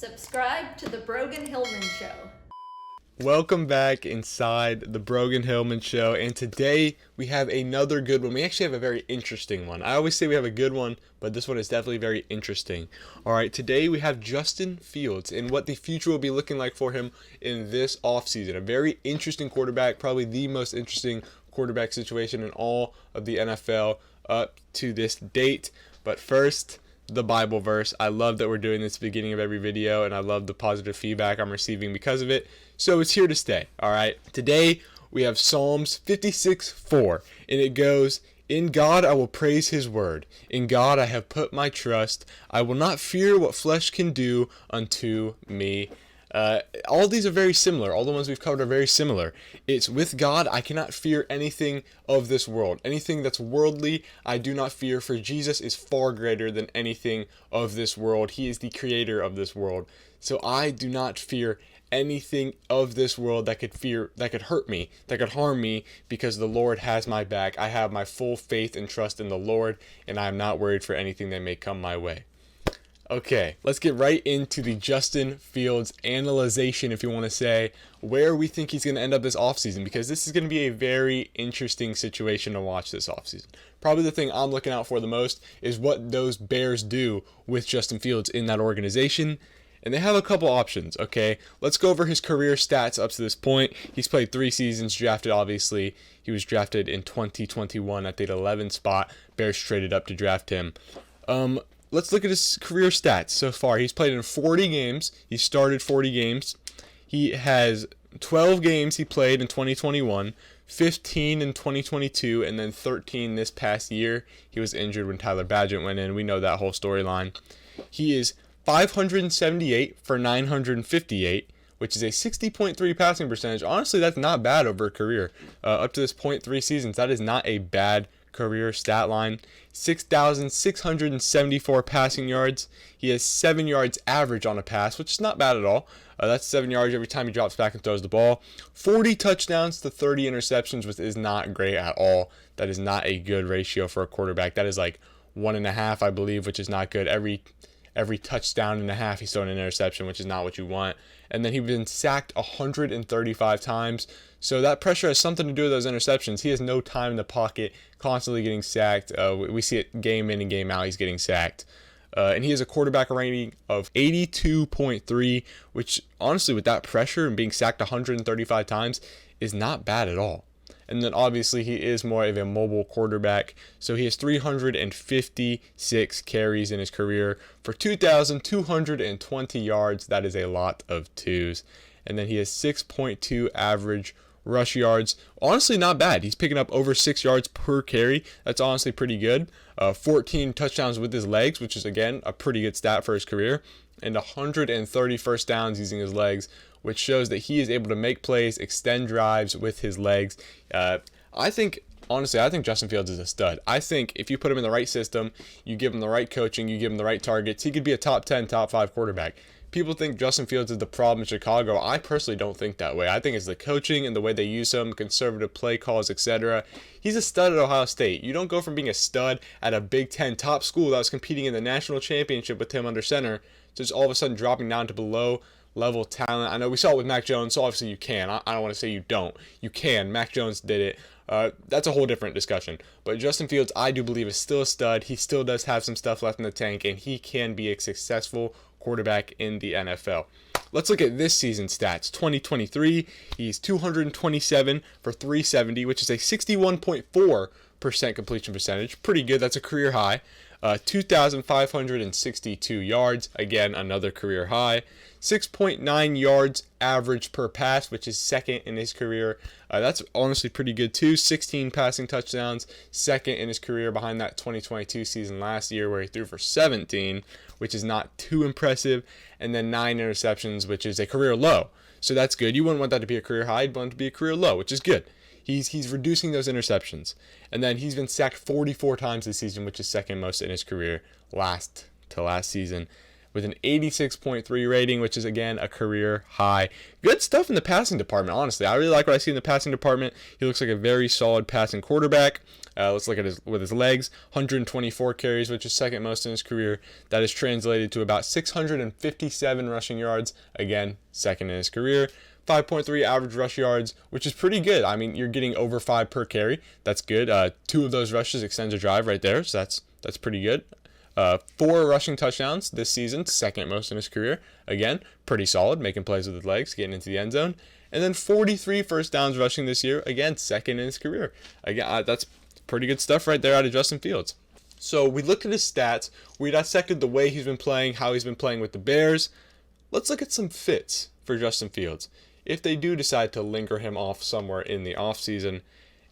Subscribe to the BROGAN HILLMAN Show. Welcome back inside the BROGAN HILLMAN Show, and today we have another good one. We actually have a very interesting one. I always say we have a good one, but this one is definitely very interesting. Alright, today we have Justin Fields and what the future will be looking like for him in this offseason. A very interesting quarterback, probably the most interesting quarterback situation in all of the NFL up to this date. But first, the Bible verse. I love that we're doing this at the beginning of every video, and I love the positive feedback I'm receiving because of it. So it's here to stay. All right. Today we have Psalms 56:4, and it goes, "In God I will praise his word. In God I have put my trust. I will not fear what flesh can do unto me." All these are very similar. All the ones we've covered are very similar. It's with God, I cannot fear anything of this world. Anything that's worldly, I do not fear, for Jesus is far greater than anything of this world. He is the creator of this world. So I do not fear anything of this world that could hurt me, that could harm me, because the Lord has my back. I have my full faith and trust in the Lord, and I am not worried for anything that may come my way. Okay, let's get right into the Justin Fields analyzation, if you want to say, where we think he's going to end up this offseason, because this is going to be a very interesting situation to watch this offseason. Probably the thing I'm looking out for the most is what those Bears do with Justin Fields in that organization. And they have a couple options, okay? Let's go over his career stats up to this point. He's played 3 seasons, drafted, obviously. He was drafted in 2021 at the 11th spot. Bears traded up to draft him. Let's look at his career stats so far. He's played in 40 games. He started 40 games. He has 12 games he played in 2021, 15 in 2022, and then 13 this past year. He was injured when Tyler Badgett went in. We know that whole storyline. He is 578 for 958, which is a 60.3 passing percentage. Honestly, that's not bad over a career. Up to this point, 3 seasons, that is not a bad career stat line. 6,674 passing yards. He has 7 yards average on a pass, which is not bad at all. That's 7 yards every time he drops back and throws the ball. 40 touchdowns to 30 interceptions, which is not great at all. That is not a good ratio for a quarterback. That is like 1.5, I believe, which is not good. Every touchdown and a half, he's thrown an interception, which is not what you want. And then he's been sacked 135 times. So that pressure has something to do with those interceptions. He has no time in the pocket, constantly getting sacked. We see it game in and game out, he's getting sacked. And he has a quarterback rating of 82.3, which honestly, with that pressure and being sacked 135 times, is not bad at all. And then obviously he is more of a mobile quarterback. So he has 356 carries in his career for 2,220 yards. That is a lot of twos. And then he has 6.2 average rush yards. Honestly, not bad. He's picking up over 6 yards per carry. That's honestly pretty good. 14 touchdowns with his legs, which is, again, a pretty good stat for his career. And 130 first downs using his legs, which shows that he is able to make plays, extend drives with his legs. I think Justin Fields is a stud. I think if you put him in the right system, you give him the right coaching, you give him the right targets, he could be a top 10, top 5 quarterback. People think Justin Fields is the problem in Chicago. I personally don't think that way. I think it's the coaching and the way they use him, conservative play calls, etc. He's a stud at Ohio State. You don't go from being a stud at a Big Ten top school that was competing in the national championship with him under center to just all of a sudden dropping down to below level talent. I know we saw it with Mac Jones, so obviously you can. I don't want to say you don't. You can. Mac Jones did it. That's a whole different discussion. But Justin Fields, I do believe, is still a stud. He still does have some stuff left in the tank, and he can be a successful quarterback in the NFL. Let's look at this season's stats. 2023, he's 227 for 370, which is a 61.4% completion percentage. Pretty good. That's a career high. 2,562 yards. Again, another career high. 6.9 yards average per pass, which is second in his career. That's honestly pretty good too. 16 passing touchdowns, second in his career behind that 2022 season last year where he threw for 17, which is not too impressive. And then 9 interceptions, which is a career low. So that's good. You wouldn't want that to be a career high. You'd want it to be a career low, which is good. He's reducing those interceptions. And then he's been sacked 44 times this season, which is second most in his career last season. with an 86.3 rating, which is, again, a career high. Good stuff in the passing department, honestly. I really like what I see in the passing department. He looks like a very solid passing quarterback. Let's look at his legs. 124 carries, which is second most in his career. That is translated to about 657 rushing yards. Again, second in his career. 5.3 average rush yards, which is pretty good. I mean, you're getting over 5 per carry. That's good. 2 of those rushes extends a drive right there, so that's pretty good. 4 rushing touchdowns this season, second most in his career. Again, pretty solid, making plays with his legs, getting into the end zone. And then 43 first downs rushing this year. Again, second in his career. Again, that's pretty good stuff right there out of Justin Fields. So we looked at his stats. We dissected the way he's been playing, how he's been playing with the Bears. Let's look at some fits for Justin Fields if they do decide to linger him off somewhere in the offseason.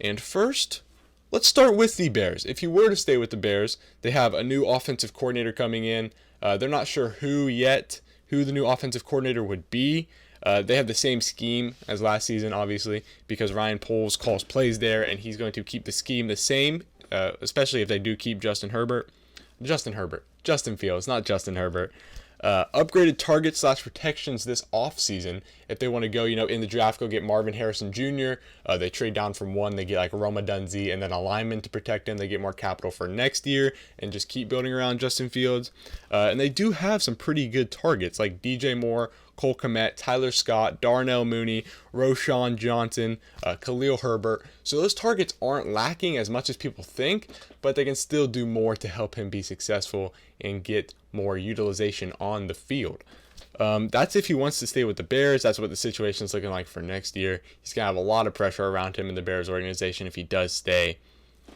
And first, let's start with the Bears. If you were to stay with the Bears, they have a new offensive coordinator coming in. They're not sure who the new offensive coordinator would be. They have the same scheme as last season, obviously, because Ryan Poles calls plays there, and he's going to keep the scheme the same, especially if they do keep Justin Fields, not Justin Herbert. Upgraded targets / protections this offseason. If they want to go, in the draft, go get Marvin Harrison Jr. They trade down from 1. They get like Roma Dunze and then a lineman to protect him. They get more capital for next year and just keep building around Justin Fields. And they do have some pretty good targets like DJ Moore, Cole Kmet, Tyler Scott, Darnell Mooney, Roschon Johnson, Khalil Herbert. So those targets aren't lacking as much as people think, but they can still do more to help him be successful and get more utilization on the field. That's if he wants to stay with the Bears. That's what the situation is looking like for next year. He's going to have a lot of pressure around him in the Bears organization if he does stay.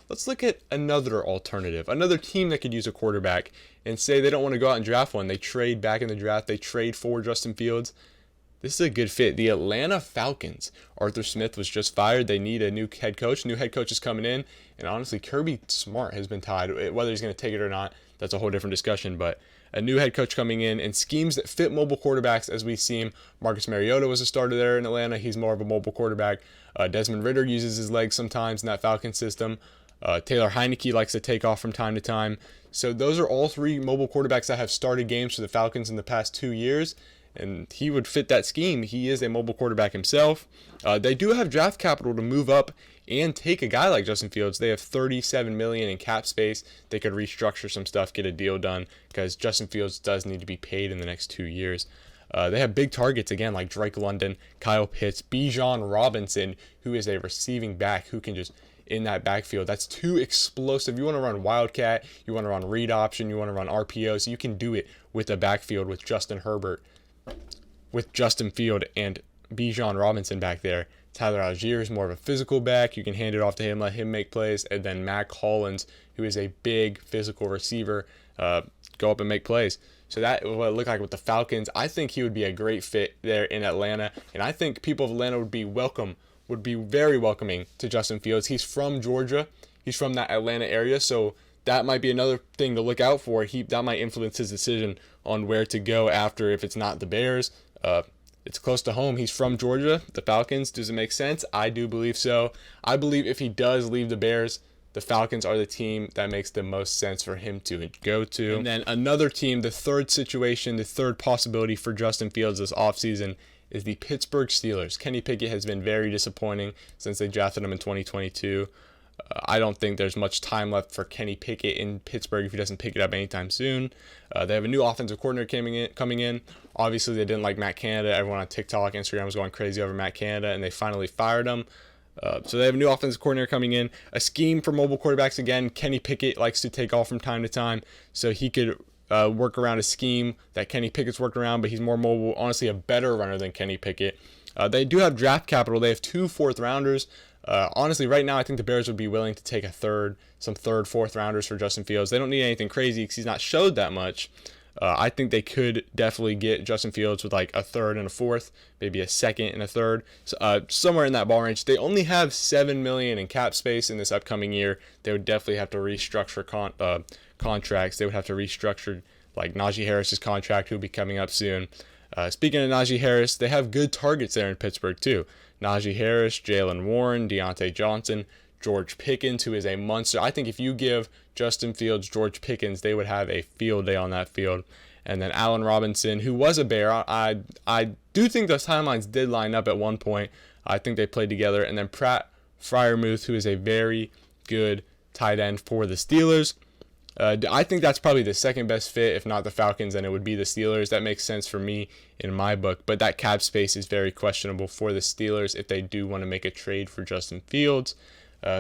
Let's look at another alternative, another team that could use a quarterback, and say they don't want to go out and draft one. They trade back in the draft. They trade for Justin Fields. This is a good fit. The Atlanta Falcons. Arthur Smith was just fired. They need a new head coach. New head coach is coming in. And honestly, Kirby Smart has been tied. Whether he's going to take it or not, that's a whole different discussion. But a new head coach coming in and schemes that fit mobile quarterbacks as we see him. Marcus Mariota was a starter there in Atlanta. He's more of a mobile quarterback. Desmond Ridder uses his legs sometimes in that Falcon system. Taylor Heineke likes to take off from time to time. So those are all 3 mobile quarterbacks that have started games for the Falcons in the past 2 years. And he would fit that scheme. He is a mobile quarterback himself. They do have draft capital to move up and take a guy like Justin Fields. They have $37 million in cap space. They could restructure some stuff, get a deal done, because Justin Fields does need to be paid in the next 2 years. They have big targets, again, like Drake London, Kyle Pitts, Bijan Robinson, who is a receiving back who can just, in that backfield, that's too explosive. You want to run Wildcat, you want to run read option, you want to run RPOs. You can do it with a backfield with Justin Herbert, with Justin Field and Bijan Robinson back there. Tyler Algier is more of a physical back. You can hand it off to him, let him make plays. And then Mac Hollins, who is a big physical receiver, go up and make plays. So that is what it looked like with the Falcons. I think he would be a great fit there in Atlanta. And I think people of Atlanta would be very welcoming to Justin Fields. He's from Georgia. He's from that Atlanta area. So that might be another thing to look out for. That might influence his decision on where to go after if it's not the Bears. It's close to home. He's from Georgia. The Falcons, does it make sense? I do believe so. I believe if he does leave the Bears, the Falcons are the team that makes the most sense for him to go to. And then another team, the third situation, the third possibility for Justin Fields this offseason is the Pittsburgh Steelers. Kenny Pickett has been very disappointing since they drafted him in 2022. I don't think there's much time left for Kenny Pickett in Pittsburgh if he doesn't pick it up anytime soon. They have a new offensive coordinator coming in. Obviously, they didn't like Matt Canada. Everyone on TikTok, Instagram was going crazy over Matt Canada, and they finally fired him. So they have a new offensive coordinator coming in. A scheme for mobile quarterbacks again. Kenny Pickett likes to take off from time to time, so he could work around a scheme that Kenny Pickett's worked around, but he's more mobile. Honestly, a better runner than Kenny Pickett. They do have draft capital. They have 2 fourth-rounders. Honestly, right now, I think the Bears would be willing to take some third, fourth-rounders for Justin Fields. They don't need anything crazy because he's not showed that much. I think they could definitely get Justin Fields with like a third and a fourth, maybe a second and a third, somewhere in that ball range. They only have $7 million in cap space in this upcoming year. They would definitely have to restructure contracts. They would have to restructure like Najee Harris's contract, who will be coming up soon. Speaking of Najee Harris, they have good targets there in Pittsburgh too. Najee Harris, Jalen Warren, Deontay Johnson, George Pickens, who is a monster. I think if you give Justin Fields George Pickens, they would have a field day on that field. And then Allen Robinson, who was a Bear. I do think those timelines did line up at one point. I think they played together. And then Pratt Freiermuth, who is a very good tight end for the Steelers. I think that's probably the second best fit, if not the Falcons, and it would be the Steelers. That makes sense for me in my book, but that cap space is very questionable for the Steelers if they do want to make a trade for Justin Fields.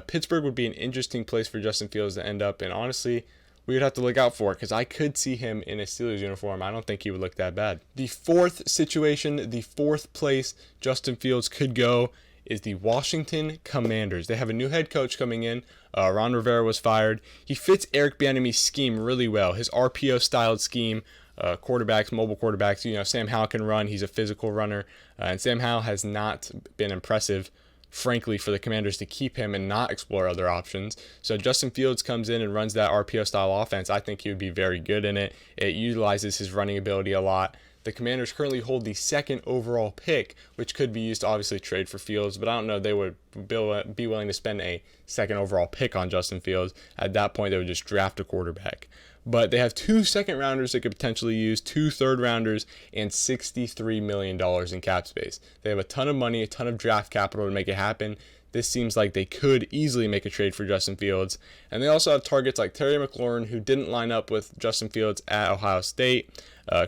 Pittsburgh would be an interesting place for Justin Fields to end up, and honestly, we would have to look out for it because I could see him in a Steelers uniform. I don't think he would look that bad. The fourth situation, the fourth place Justin Fields could go is the Washington Commanders. They have a new head coach coming in. Ron Rivera was fired. He fits Eric Bieniemy's scheme really well. His RPO-styled scheme, quarterbacks, mobile quarterbacks. Sam Howell can run. He's a physical runner. And Sam Howell has not been impressive, frankly, for the Commanders to keep him and not explore other options. So Justin Fields comes in and runs that RPO-style offense. I think he would be very good in it. It utilizes his running ability a lot. The Commanders currently hold the second overall pick, which could be used to obviously trade for Fields, but I don't know they would be willing to spend a second overall pick on Justin Fields. At that point, they would just draft a quarterback. But they have 2 second rounders they could potentially use, 2 third rounders, and $63 million in cap space. They have a ton of money, a ton of draft capital to make it happen. This seems like they could easily make a trade for Justin Fields. And they also have targets like Terry McLaurin, who didn't line up with Justin Fields at Ohio State.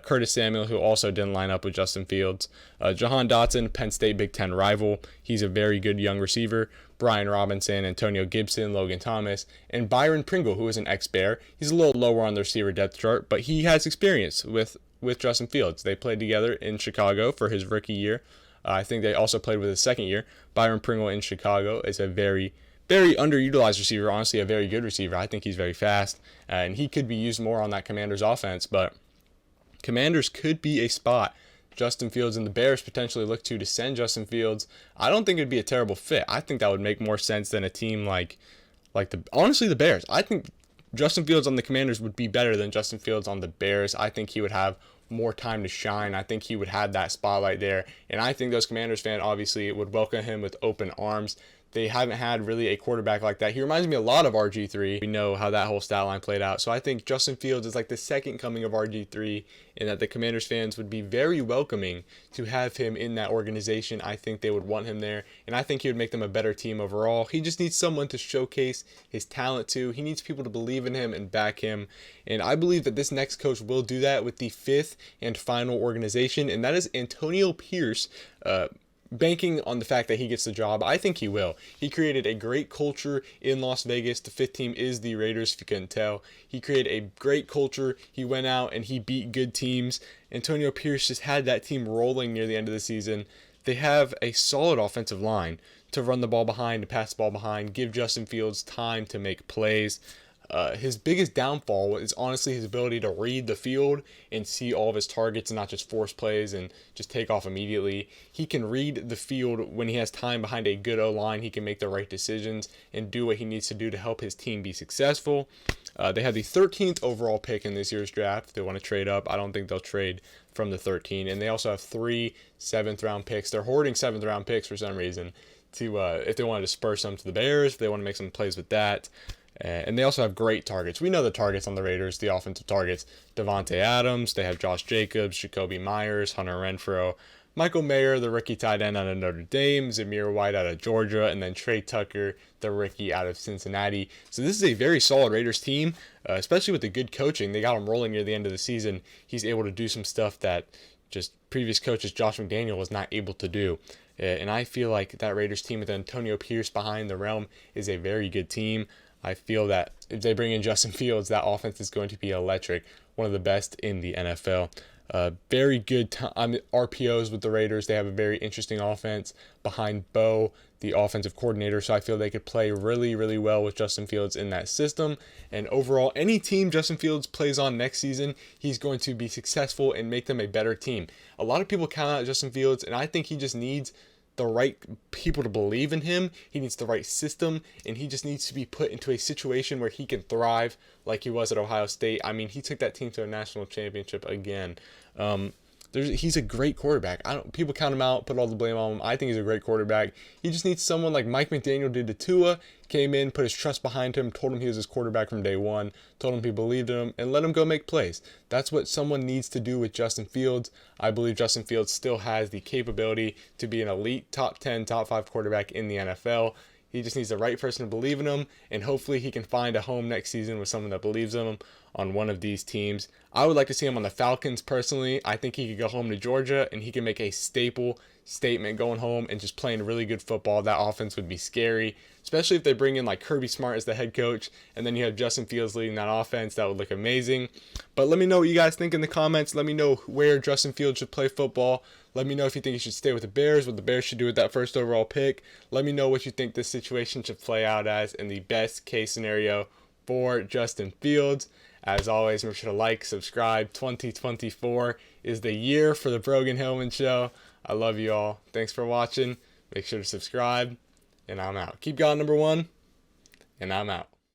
Curtis Samuel, who also didn't line up with Justin Fields. Jahan Dotson, Penn State Big Ten rival. He's a very good young receiver. Brian Robinson, Antonio Gibson, Logan Thomas, and Byron Pringle, who is an ex-Bear. He's a little lower on the receiver depth chart, but he has experience with Justin Fields. They played together in Chicago for his rookie year. I think they also played with his second year. Byron Pringle in Chicago is a very, very underutilized receiver, honestly a very good receiver. I think he's very fast, and he could be used more on that Commanders offense, but Commanders could be a spot Justin Fields and the Bears potentially look to send Justin Fields. I don't think it would be a terrible fit. I think that would make more sense than a team like the Bears. I think Justin Fields on the Commanders would be better than Justin Fields on the Bears. I think he would have more time to shine. I think he would have that spotlight there. And I think those Commanders fans obviously would welcome him with open arms. They haven't had really a quarterback like that. He reminds me a lot of RG3. We know how that whole stat line played out. So I think Justin Fields is like the second coming of RG3, and that the Commanders fans would be very welcoming to have him in that organization. I think they would want him there, and I think he would make them a better team overall. He just needs someone to showcase his talent to. He needs people to believe in him and back him, and I believe that this next coach will do that with the fifth and final organization, and that is Antonio Pierce, banking on the fact that he gets the job. I think he will. He created a great culture in Las Vegas. The fifth team is the Raiders, if you couldn't tell. He created a great culture. He went out and he beat good teams. Antonio Pierce just had that team rolling near the end of the season. They have a solid offensive line to run the ball behind, to pass the ball behind, give Justin Fields time to make plays. His biggest downfall is honestly his ability to read the field and see all of his targets and not just force plays and just take off immediately. He can read the field when he has time behind a good O-line. He can make the right decisions and do what he needs to do to help his team be successful. They have the 13th overall pick in this year's draft. If they want to trade up, I don't think they'll trade from the 13. And they also have 3 7th-round picks. They're hoarding 7th-round picks for some reason to if they want to disperse them to the Bears, if they want to make some plays with that. And they also have great targets. We know the targets on the Raiders, the offensive targets. Devontae Adams, they have Josh Jacobs, Jacoby Myers, Hunter Renfrow, Michael Mayer, the rookie tight end out of Notre Dame, Zamir White out of Georgia, and then Trey Tucker, the rookie out of Cincinnati. So this is a very solid Raiders team, especially with the good coaching. They got him rolling near the end of the season. He's able to do some stuff that just previous coaches Josh McDaniel was not able to do. And I feel like that Raiders team with Antonio Pierce behind the realm is a very good team. I feel that if they bring in Justin Fields, that offense is going to be electric, one of the best in the NFL. Very good RPOs with the Raiders. They have a very interesting offense behind Bo, the offensive coordinator, so I feel they could play really, really well with Justin Fields in that system. And overall, any team Justin Fields plays on next season, he's going to be successful and make them a better team. A lot of people count out Justin Fields, and I think he just needs the right people to believe in him. He needs the right system, and he just needs to be put into a situation where he can thrive like he was at Ohio State. I mean, he took that team to a national championship again. he's a great quarterback. People count him out, put all the blame on him. I think he's a great quarterback. He just needs someone like Mike McDaniel did to Tua, came in, put his trust behind him, told him he was his quarterback from day one, told him he believed in him, and let him go make plays. That's what someone needs to do with Justin Fields. I believe Justin Fields still has the capability to be an elite top 10, top 5 quarterback in the NFL. He just needs the right person to believe in him, and hopefully he can find a home next season with someone that believes in him on one of these teams. I would like to see him on the Falcons personally. I think he could go home to Georgia, and he can make a statement going home and just playing really good football. That offense would be scary, especially if they bring in like Kirby Smart as the head coach, and then you have Justin Fields leading that offense. That would look amazing. But let me know what you guys think in the comments. Let me know where Justin Fields should play football. Let me know if you think he should stay with the Bears, what the Bears should do with that first overall pick. Let me know what you think this situation should play out as in the best case scenario for Justin Fields. As always, make sure to like, subscribe. 2024 is the year for the Brogan Hillman Show. I love you all. Thanks for watching. Make sure to subscribe. And I'm out. Keep going, number one. And I'm out.